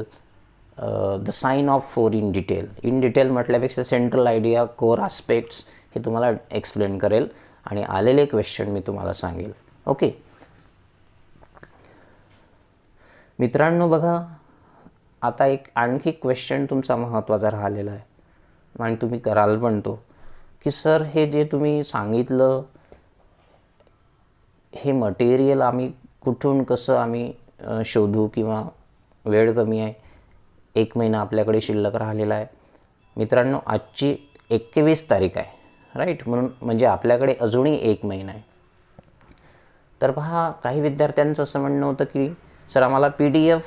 The Sign of Four in detail. In detail म्हटल्यापेक्षा central idea, core aspects हे तुम्हाला explain करेल आणि आलेले question मी तुम्हाला सांगेल. Okay मित्रांनो, बघा आता आणखी क्वेश्चन तुमचा महत्त्वाचा राहिलेला आहे आणि तुम्ही कराल पण तो, की सर हे जे तुम्ही सांगितलं हे मटेरियल आम्ही कुठून कसं आम्ही शोधू, किंवा वेळ कमी आहे, 1 महिना आपल्याकडे शिल्लक राहिलेला आहे. मित्रांनो, आजची 21 तारीख आहे. राईट. म्हणजे आपल्याकडे अजूनही 1 महिना आहे. तर पहा, काही विद्यार्थ्यांचं असं म्हणणं होतं की सर आम्हाला PDF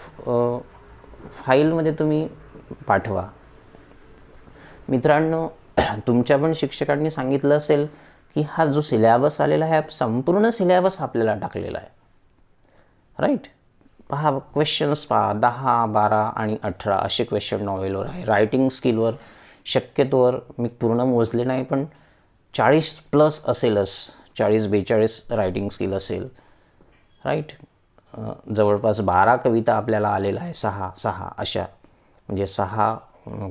फाईलमध्ये तुम्ही पाठवा. मित्रांनो, तुमच्या पण शिक्षकांनी सांगितलं असेल की हा जो सिलॅबस आलेला आहे, संपूर्ण सिलॅबस आपल्याला टाकलेला आहे. राईट. पहा, क्वेश्चन्स पहा, 10, 12 आणि 18 असे क्वेश्चन नॉवेलवर आहे. रायटिंग स्किलवर शक्यतोवर मी पूर्ण मोजले नाही, पण 40+ असेलच. 40-42 रायटिंग स्किल असेल. राईट. जवळपास 12 कविता आपल्याला आलेल्या आहे. 6 अशा, म्हणजे 6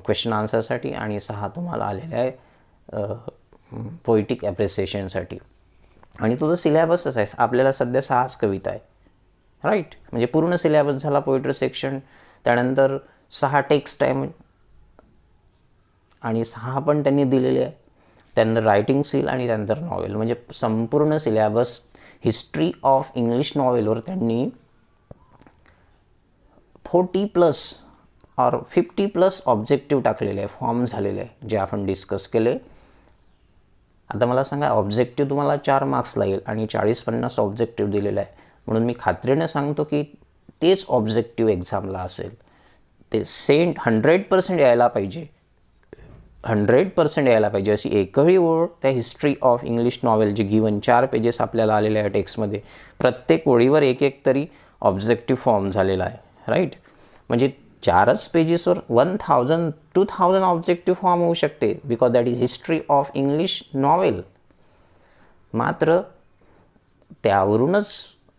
क्वेश्चन आन्सरसाठी आणि 6 तुम्हाला आलेल्या आहे पोएटिक ॲप्रिसिएशनसाठी. आणि तो जो सिलॅबसच आहे, आपल्याला सध्या 6च कविता आहे. राईट. म्हणजे पूर्ण सिलॅबस झाला पोएट्री सेक्शन. त्यानंतर 6 टेक्स्ट आहे आणि 6 पण त्यांनी दिलेले आहे. त्यानंतर रायटिंग स्किल आणि त्यानंतर नॉवेल, म्हणजे संपूर्ण सिलॅबस हिस्ट्री ऑफ इंग्लिश नॉवेलवर त्यांनी 40+ और 50+ ऑब्जेक्टिव्ह टाकलेले आहे, फॉर्म झालेले आहे, जे आपण डिस्कस केले. आता मला सांगा, ऑब्जेक्टिव्ह तुम्हाला 4 मार्क्सला येईल आणि 40-50 ऑब्जेक्टिव्ह दिलेला आहे. म्हणून मी खात्रीने सांगतो की तेच ऑब्जेक्टिव्ह एक्झामला असेल. ते 100% यायला पाहिजे. 100% यायला पाहिजे अशी एकही ओळ त्या हिस्ट्री ऑफ इंग्लिश नॉवेल जी गिवन 4 पेजेस आपल्याला आलेले आहे टेक्स्टमध्ये, प्रत्येक ओळीवर एक तरी ऑब्जेक्टिव्ह फॉर्म झालेला आहे. राईट. म्हणजे 4च पेजेसवर 1000-2000 ऑब्जेक्टिव्ह फॉर्म होऊ शकते, because that is history of English novel. मात्र त्यावरूनच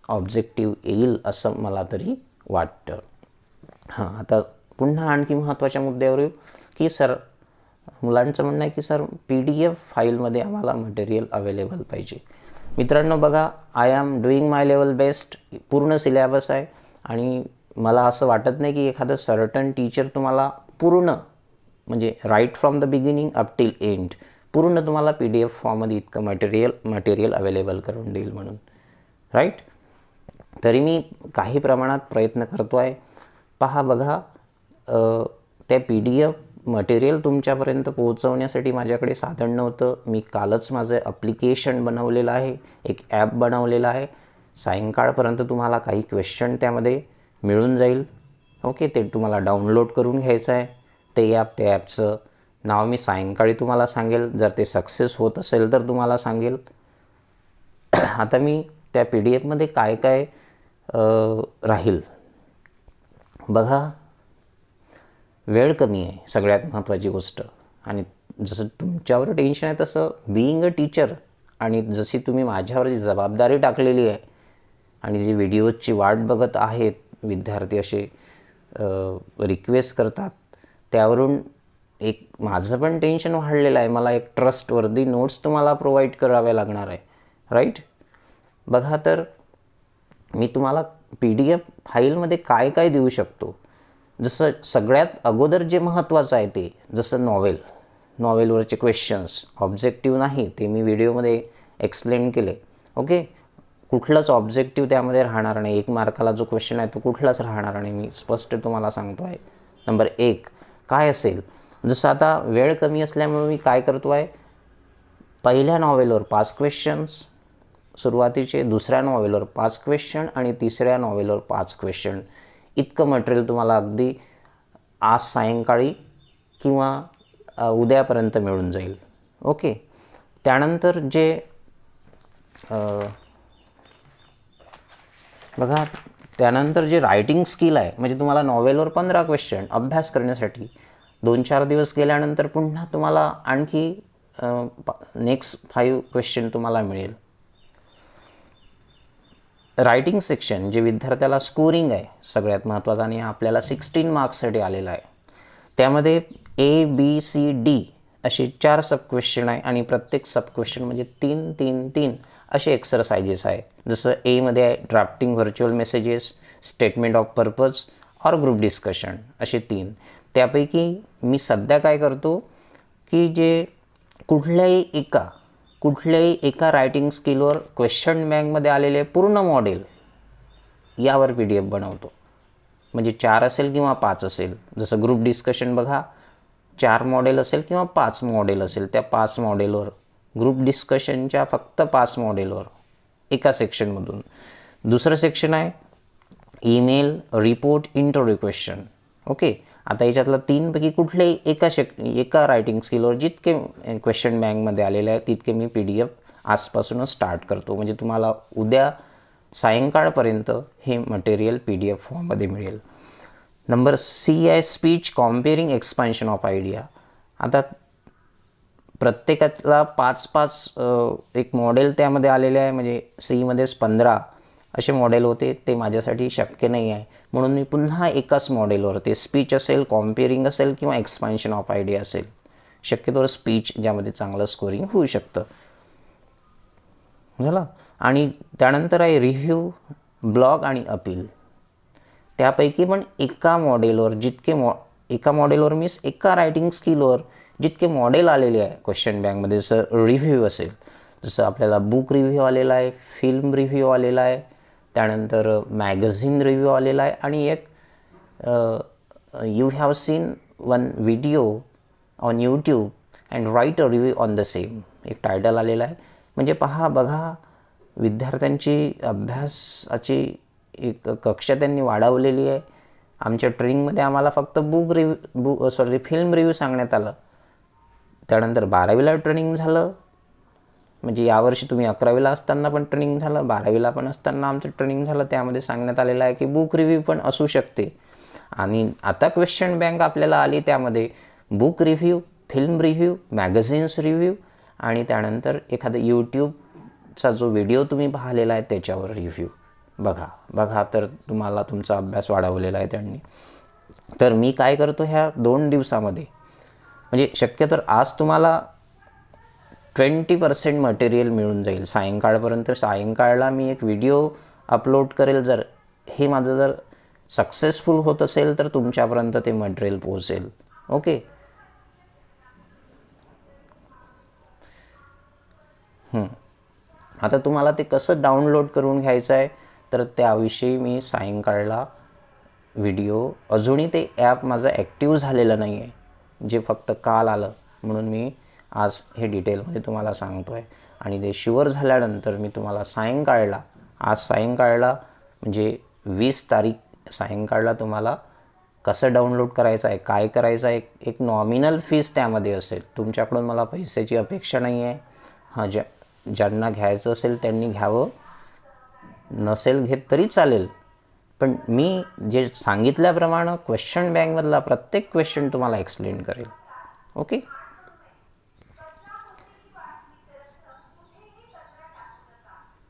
ऑब्जेक्टिव्ह येईल असं मला तरी वाटतं. हां, आता पुन्हा आणखी महत्त्वाच्या मुद्द्यावर येऊ की सर, मुलांचं म्हणणं आहे की सर PDF फाईलमध्ये आम्हाला मटेरियल अवेलेबल पाहिजे. मित्रांनो बघा, I am doing my level best. पूर्ण सिलॅबस आहे आणि मला असं वाटत नाही की एखादं सर्टन टीचर तुम्हाला पूर्ण, म्हणजे right from the beginning up till end पूर्ण तुम्हाला PDF फॉर्ममध्ये इतकं मटेरियल अवेलेबल करून देईल म्हणून. राईट. तरी मी काही प्रमाणात प्रयत्न करतो आहे. पहा बघा, त्या PDF मटेरियल तुमच्यापर्यंत पोहोचवण्यासाठी माझ्याकडे साधन नव्हतं. मी कालच माझं ॲप्लिकेशन बनवलेलं आहे, एक ॲप बनवलेला आहे. सायंकाळपर्यंत तुम्हाला काही क्वेश्चन त्यामध्ये मिळून जाईल. ओके. ते तुम्हाला डाउनलोड करून घ्यायचं आहे ते ॲप. त्या ॲपचं नाव मी सायंकाळी तुम्हाला सांगेल. जर ते सक्सेस होत असेल तर तुम्हाला सांगेल. आता मी त्या PDF काय काय राहील बघा. वेळ कमी आहे सगळ्यात महत्त्वाची गोष्ट. आणि जसं तुमच्यावर टेन्शन आहे तसं बीइंग अ टीचर, आणि जशी तुम्ही माझ्यावर जी जबाबदारी टाकलेली आहे आणि जी व्हिडिओजची वाट बघत आहेत विद्यार्थी, असे रिक्वेस्ट करतात, त्यावरून एक माझं पण टेन्शन वाढलेलं आहे. मला एक ट्रस्टवर्दी नोट्स तुम्हाला प्रोव्हाइड कराव्या लागणार आहे, राईट. बघा, तर मी तुम्हाला PDF फाईलमध्ये काय काय देऊ शकतो. जसं सगळ्यात अगोदर जे महत्त्वाचं आहे ते, जसं नॉवेलवरचे क्वेश्चन्स, ऑब्जेक्टिव्ह नाही, ते मी व्हिडिओमध्ये एक्सप्लेन केले. ओके, कुठलंच ऑब्जेक्टिव्ह त्यामध्ये राहणार नाही. 1 मार्काला जो क्वेश्चन आहे तो कुठलाच राहणार नाही, मी स्पष्ट तुम्हाला सांगतो आहे. नंबर 1 काय असेल, जसं आता वेळ कमी असल्यामुळे मी काय करतो आहे, पहिल्या नॉवेलवर 5 क्वेश्चन्स सुरुवातीचे, दुसऱ्या नॉवेलवर 5 क्वेश्चन आणि तिसऱ्या नॉवेलवर 5 क्वेश्चन. इतकं मटेरियल तुम्हाला अगदी आज सायंकाळी किंवा उद्यापर्यंत मिळून जाईल. ओके, त्यानंतर जे बघा, त्यानंतर जे रायटिंग स्किल आहे, म्हणजे तुम्हाला नॉवेलवर 15 क्वेश्चन अभ्यास करण्यासाठी 2-4 दिवस गेल्यानंतर पुन्हा तुम्हाला आणखी नेक्स्ट 5 क्वेश्चन तुम्हाला मिळेल. रायटिंग सेक्शन जे विद्यार्थ्याला स्कोरिंग आहे सगळ्यात महत्त्वाचं, आणि आपल्याला 16 मार्क्ससाठी आलेला आहे. त्यामध्ये ABCD असे 4 सब क्वेश्चन आहे, आणि प्रत्येक सब क्वेश्चन म्हणजे 3-3-3 असे एक्सरसाइजेस आहे. जसं Aमध्ये आहे drafting virtual messages, statement of purpose और ग्रुप डिस्कशन, असे 3. त्यापैकी मी सध्या काय करतो की जे कुठल्याही एका रायटिंग स्किलवर क्वेश्चन बँकमध्ये आलेले पूर्ण मॉडेल यावर PDF बनवतो. म्हणजे 4 असेल किंवा 5 असेल. जसं ग्रुप डिस्कशन बघा, 4 मॉडेल असेल किंवा 5 मॉडेल असेल, त्या 5 मॉडेलवर, ग्रुप डिस्कशनच्या फक्त 5 मॉडेलवर एका सेक्शनमधून. दुसरं सेक्शन आहे email, report, interview question. Okay, आता याच्यातलं 3 पैकी कुठल्याही एका रायटिंग स्किलवर जितके क्वेश्चन बँकमध्ये आलेले आहेत तितके मी PDF आजपासूनच स्टार्ट करतो. म्हणजे तुम्हाला उद्या सायंकाळपर्यंत हे मटेरियल PDF फॉर्ममध्ये मिळेल. नंबर C आहे स्पीच, कॉम्पेअरिंग, एक्सपान्शन ऑफ आयडिया. आता प्रत्येकाला 5-5 एक मॉडेल त्यामध्ये आलेले आहे, म्हणजे Cमध्येच 15 असे मॉडेल होते. ते माझ्यासाठी शक्य नाही आहे, म्हणून मी पुन्हा एकाच मॉडेलवर, ते स्पीच असेल, कॉम्पेअरिंग असेल किंवा एक्सपान्शन ऑफ आयडिया असेल, शक्यतोवर स्पीच ज्यामध्ये चांगलं स्कोरिंग होऊ शकतं. झालं. आणि त्यानंतर आहे रिव्ह्यू, ब्लॉग आणि अपील. त्यापैकी पण एका मॉडेलवर एका मॉडेलवर मीन्स एका रायटिंग स्किलवर जितके मॉडेल आलेले आहे क्वेश्चन बँकमध्ये, जसं रिव्ह्यू असेल, जसं आपल्याला बुक रिव्ह्यू आलेला आहे, फिल्म रिव्ह्यू आलेला आहे, त्यानंतर मॅगझिन रिव्ह्यू आलेला आहे, आणि एक you have seen one video on YouTube and write a review on the same, एक टायटल आलेला आहे. म्हणजे बघा विद्यार्थ्यांची अभ्यासाची एक कक्षा त्यांनी वाढवलेली आहे. आमच्या ट्रेनिंगमध्ये आम्हाला फक्त फिल्म रिव्ह्यू सांगण्यात आलं. त्यानंतर 12वीला ट्रेनिंग झालं, म्हणजे यावर्षी तुम्ही 11वीला असताना पण ट्रेनिंग झालं, 12वीला पण असताना आमचं ट्रेनिंग झालं. त्यामध्ये सांगण्यात आलेलं आहे की बुक रिव्ह्यू पण असू शकते. आणि आता क्वेश्चन बँक आपल्याला आली, त्यामध्ये book review, film review, magazines review, आणि त्यानंतर एखादा यूट्यूबचा जो व्हिडिओ तुम्ही पाहिलेला आहे त्याच्यावर रिव्ह्यू. बघा तर तुम्हाला तुमचा अभ्यास वाढवलेला आहे त्यांनी. तर मी काय करतो ह्या 2 दिवसामध्ये, म्हणजे शक्यतो आज तुम्हाला 20% मटेरियल मिळून जाईल सायंकाळपर्यंत. सायंकाळला मी एक व्हिडिओ अपलोड करेल. जर हे माझं जर सक्सेसफुल होत असेल तर तुमच्यापर्यंत ते मटेरियल पोहोचेल. ओके. आता तुम्हाला ते कसं डाउनलोड करून घ्यायचं आहे तर त्याविषयी मी सायंकाळला व्हिडिओ, अजूनही ते ॲप माझं ॲक्टिव्ह झालेलं नाही आहे, जे फक्त काल आलं, म्हणून मी आज हे डिटेलमध्ये तुम्हाला सांगतो आहे. आणि ते शुअर झाल्यानंतर मी तुम्हाला आज सायंकाळला म्हणजे 20 तारीख सायंकाळला तुम्हाला कसं डाउनलोड करायचं आहे, काय करायचं आहे, एक नॉमिनल फीस त्यामध्ये असेल. तुमच्याकडून मला पैशाची अपेक्षा नाही आहे. हां, ज्यांना घ्यायचं असेल त्यांनी घ्यावं, नसेल घेत तरी चालेल. पण मी जे सांगितल्याप्रमाणे क्वेश्चन बँकमधला प्रत्येक क्वेश्चन तुम्हाला एक्सप्लेन करेल. ओके.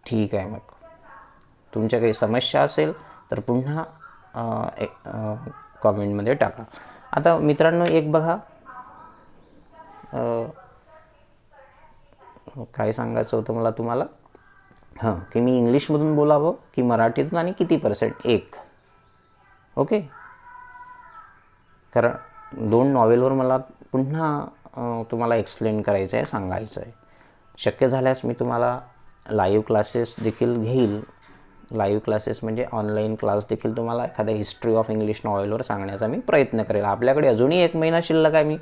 ठीक आहे. मग तुमच्या काही समस्या असेल तर पुन्हा कॉमेंटमध्ये टाका. आता मित्रांनो, एक बघा, काय सांगायचं होतं मला तुम्हाला, हां, की मी इंग्लिशमधून बोलावं की मराठीतून आणि किती %? 1. ओके. कारण 2 नॉवेलवर मला पुन्हा तुम्हाला एक्सप्लेन करायचं आहे, सांगायचं आहे. शक्य झाल्यास मी तुम्हाला लाईव्ह क्लासेस देखील घेईल. लाईव्ह क्लासेस म्हणजे ऑनलाईन क्लास देखील तुम्हाला एखाद्या हिस्ट्री ऑफ इंग्लिश नॉवेलवर सांगण्याचा मी प्रयत्न करेल. आपल्याकडे अजूनही 1 महिना शिल्लक आहे. मी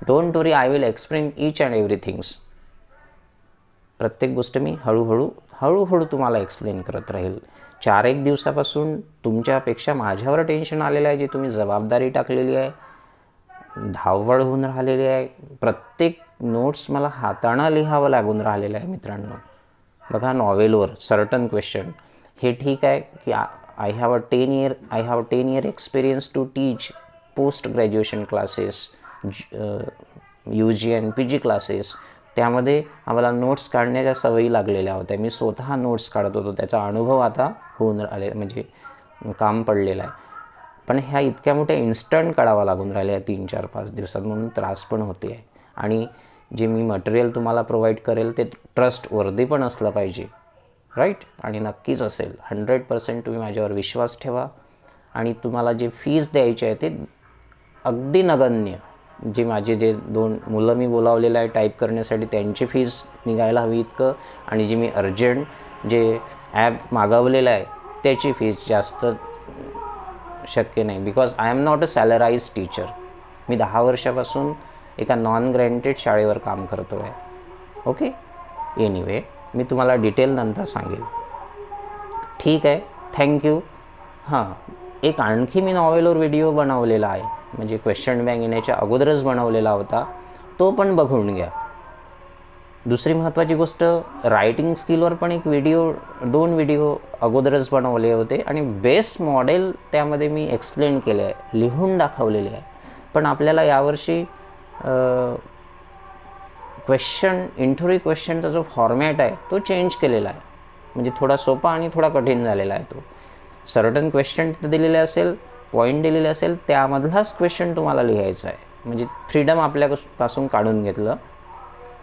don't worry, I will explain each and everythings. प्रत्येक गोष्ट मी हळूहळू तुम्हाला एक्सप्लेन करत राहील. 4-1 दिवसापासून तुमच्यापेक्षा माझ्यावर टेन्शन आलेलं आहे, जी तुम्ही जबाबदारी टाकलेली आहे, धावपळ होऊन राहिलेली आहे. प्रत्येक नोट्स मला हाताळणं लिहावं लागून राहिलेलं आहे मित्रांनो. बघा, नॉवेलवर सर्टन क्वेश्चन, हे ठीक आहे की I have a 10 year experience to teach post graduation classes, UG आणि PG क्लासेस. त्यामध्ये आम्हाला नोट्स काढण्याच्या सवयी लागलेल्या होत्या. मी स्वतः नोट्स काढत होतो. त्याचा अनुभव आता होऊन आले, म्हणजे काम पडलेलं आहे. पण ह्या इतक्या मोठ्या इन्स्टंट काढावा लागून राहिल्या 3-4-5 दिवसात, म्हणून त्रास पण होते आहे. आणि जे मी मटेरियल तुम्हाला प्रोव्हाइड करेल ते ट्रस्टवर्दी पण असलं पाहिजे, राईट. आणि नक्कीच असेल. 100% तुम्ही माझ्यावर विश्वास ठेवा. आणि तुम्हाला जे फीज द्यायची आहे ते अगदी नगण्य. जे माझे 2 मुलं मी बोलावलेलं आहे टाईप करण्यासाठी, त्यांची फीज निघायला हवी इतकं. आणि जे मी अर्जंट जे ॲप मागवलेलं आहे त्याची फीज जास्त शक्य नाही. Because I am not a salaried teacher. मी 10 वर्षापासून एका नॉन ग्रँटेड शाळेवर काम करतो आहे. ओके. एनिवे, मी तुम्हाला डिटेल नंतर सांगेल. ठीक आहे. थँक्यू. हां, एक आणखी मी नॉवेलवर व्हिडिओ बनवलेला आहे, म्हणजे क्वेश्चन बँक येण्याच्या अगोदरच बनवलेला होता, तो पण बघून घ्या. दुसरी महत्त्वाची गोष्ट, रायटिंग स्किलवर पण एक 2 व्हिडिओ अगोदरच बनवले होते आणि बेस मॉडेल त्यामध्ये मी एक्सप्लेन केले आहे, लिहून दाखवलेले आहे. पण आपल्याला यावर्षी इंटरव्ह्यू क्वेश्चनचा जो फॉर्मॅट आहे तो चेंज केलेला आहे. म्हणजे थोडा सोपा आणि थोडा कठीण झालेला आहे तो. सर्टन क्वेश्चन दिलेले असेल, पॉईंट दिलेले असेल, त्यामधलाच क्वेश्चन तुम्हाला लिहायचा आहे. म्हणजे फ्रीडम आपल्यापासून काढून घेतलं.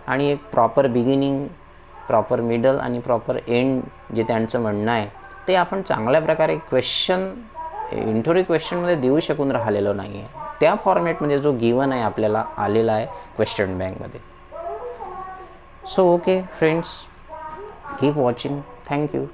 आणि एक प्रॉपर बिगिनिंग, प्रॉपर मिडल आणि प्रॉपर एंड जे त्यांचं म्हणणं आहे ते आपण चांगल्या प्रकारे इंटरव्ह्यू क्वेश्चनमध्ये देऊ शकून राहिलेलो नाही आहे, त्या फॉर्मॅटमध्ये जो गिवन आहे आपल्याला आलेला आहे क्वेश्चन बँकमध्ये. So okay friends, keep watching. Thank you.